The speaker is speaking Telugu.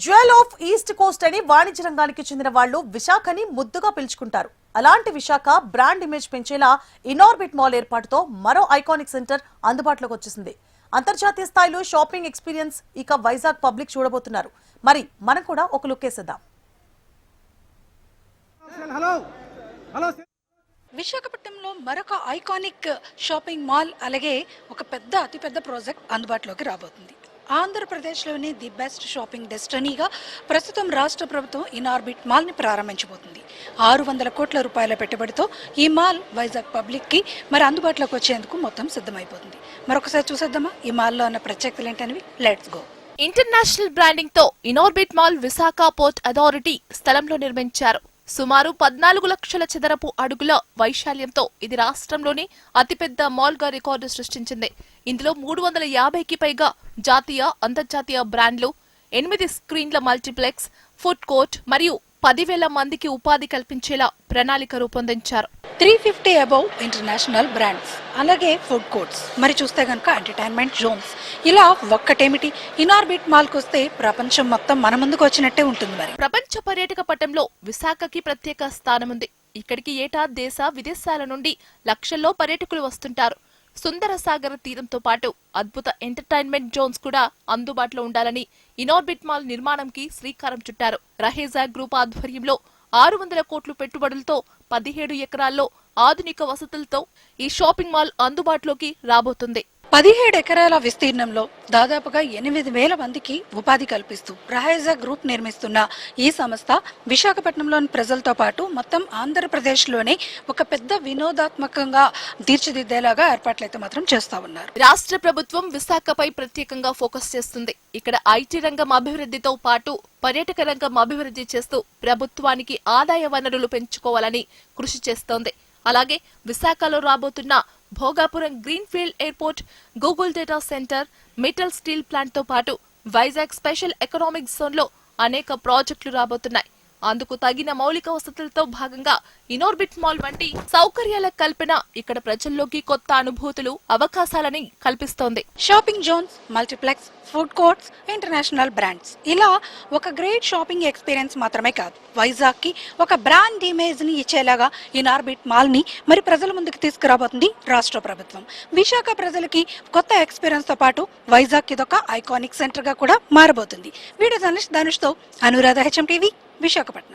జ్యువెల్ ఆఫ్ ఈస్ట్ కోస్ట్ అని వాణిజ్య రంగానికి చెందిన వాళ్ళు విశాఖని ముద్దుగా పిలుచుకుంటారు. అలాంటి విశాఖ బ్రాండ్ ఇమేజ్ పెంచేలా ఇనార్బిట్ మాల్ ఏర్పాటుతో మరో ఐకానిక్ సెంటర్ అందుబాటులోకి వచ్చేసింది. అంతర్జాతీయ స్థాయిలో షాపింగ్ ఎక్స్పీరియన్స్ ఇక వైజాగ్ పబ్లిక్ చూడబోతున్నారు. మరి మనం కూడా ఒక లుక్ వేసేద్దాం. విశాఖపట్నంలో మరొక ఐకానిక్ షాపింగ్ మాల్ అలాగే ఒక అతిపెద్ద ప్రాజెక్ట్ అందుబాటులోకి రాబోతుంది. ఆంధ్రప్రదేశ్లోని ది బెస్ట్ షాపింగ్ డెస్టినీగా ప్రస్తుతం రాష్ట్ర ప్రభుత్వం ఇనార్బిట్ మాల్ని ప్రారంభించబోతుంది. 600 కోట్ల రూపాయల పెట్టుబడితో ఈ మాల్ వైజాగ్ పబ్లిక్కి మరి అందుబాటులోకి వచ్చేందుకు మొత్తం సిద్ధమైపోతుంది. మరొకసారి చూసేద్దామా ఈ మాల్లో ఉన్న ప్రత్యేకతలు ఏంటనేవి. Let's go. ఇంటర్నేషనల్ బ్రాండింగ్ తో Inorbit mall Visakha port authority స్థలంలో నిర్మించారు. సుమారు 14 లక్షల చదరపు అడుగుల వైశాల్యంతో ఇది రాష్ట్రంలోని అతిపెద్ద మాల్ గా రికార్డు సృష్టించింది. ఇందులో 350కి పైగా జాతీయ అంతర్జాతీయ బ్రాండ్లు, 8 స్క్రీన్ల మల్టీప్లెక్స్, ఫుడ్ కోర్ట్ మరియు 10,000 మందికి ఉపాధి కల్పించేలా ప్రణాళిక రూపొందించారు. 350 అబౌవ్ ఇంటర్నేషనల్ బ్రాండ్స్, అలాగే ఫుడ్ కోర్ట్స్, మరి చూస్తే గనక ఎంటర్టైన్మెంట్ జోన్స్. ఇలా ఒక్కటేమిటి, ఇనార్బిట్ మాల్ కు వస్తే ప్రపంచం మొత్తం మన ముందుకు వచ్చినట్టే ఉంటుంది. మరి ప్రపంచ పర్యాటక పటంలో విశాఖకి ప్రత్యేక స్థానం ఉంది. ఇక్కడికి ఏటా దేశ విదేశాల నుండి లక్షల్లో పర్యాటకులు వస్తుంటారు. సుందర సాగర తీరంతో పాటు అద్భుత ఎంటర్టైన్మెంట్ జోన్స్ కూడా అందుబాటులో ఉండాలని ఇనార్బిట్ మాల్ నిర్మాణంకి శ్రీకారం చుట్టారు. రహేజా గ్రూప్ ఆధ్వర్యంలో 600 కోట్లు పెట్టుబడులతో 17 ఎకరాల్లో ఆధునిక వసతులతో ఈ షాపింగ్ మాల్ అందుబాటులోకి రాబోతుంది. 17 ఎకరాల విస్తీర్ణంలో దాదాపుగా 8,000 మందికి ఉపాధి కల్పిస్తూ రహేజా గ్రూప్ నిర్మిస్తున్న ఈ సంస్థ విశాఖపట్నంలోని ప్రజలతో పాటు మొత్తం ఆంధ్రప్రదేశ్లోనే ఒక పెద్ద వినోదాత్మకంగా తీర్చిదిద్దేలాగా ఏర్పాట్లయితే మాత్రం చేస్తా ఉన్నారు. రాష్ట్ర ప్రభుత్వం విశాఖపై ప్రత్యేకంగా ఫోకస్ చేస్తుంది. ఇక్కడ ఐటీ రంగం అభివృద్ధితో పాటు పర్యాటక రంగం అభివృద్ధి చేస్తూ ప్రభుత్వానికి ఆదాయ వనరులు పెంచుకోవాలని కృషి చేస్తోంది. అలాగే విశాఖలో రాబోతున్న Bhogapuram greenfield airport, Google data centre, metal steel plant తో పాటు వైజాగ్ స్పెషల్ ఎకనామిక్ జోన్ లో అనేక ప్రాజెక్టులు రాబోతున్నాయి. అందుకు తగిన మౌలిక వసతులతో భాగంగా ఇనార్బిట్ మాల్ వంటి సౌకర్యాల కల్పన ఇక్కడ ప్రజల్లోకి కొత్త అనుభూతులు, అవకాశాలని కల్పిస్తోంది. Shopping zones, multiplex, food courts, international brands, ఇలా ఒక గ్రేట్ షాపింగ్ ఎక్స్పీరియన్స్ మాత్రమే కాదు, వైజాగ్ కి ఒక బ్రాండ్ ఇమేజ్ ని ఇచ్చేలాగా ఇనార్బిట్ మాల్ ని మరి ప్రజల ముందుకు తీసుకురాబోతుంది రాష్ట్ర ప్రభుత్వం. విశాఖ ప్రజలకి కొత్త ఎక్స్పీరియన్స్ తో పాటు వైజాగ్ ఇదొక ఐకానిక్ సెంటర్ గా కూడా మారబోతుంది. వీడియో జర్నలిస్ట్ ధనుష్ తో అనురాధ, HM టీవీ, విశాఖపట్నం.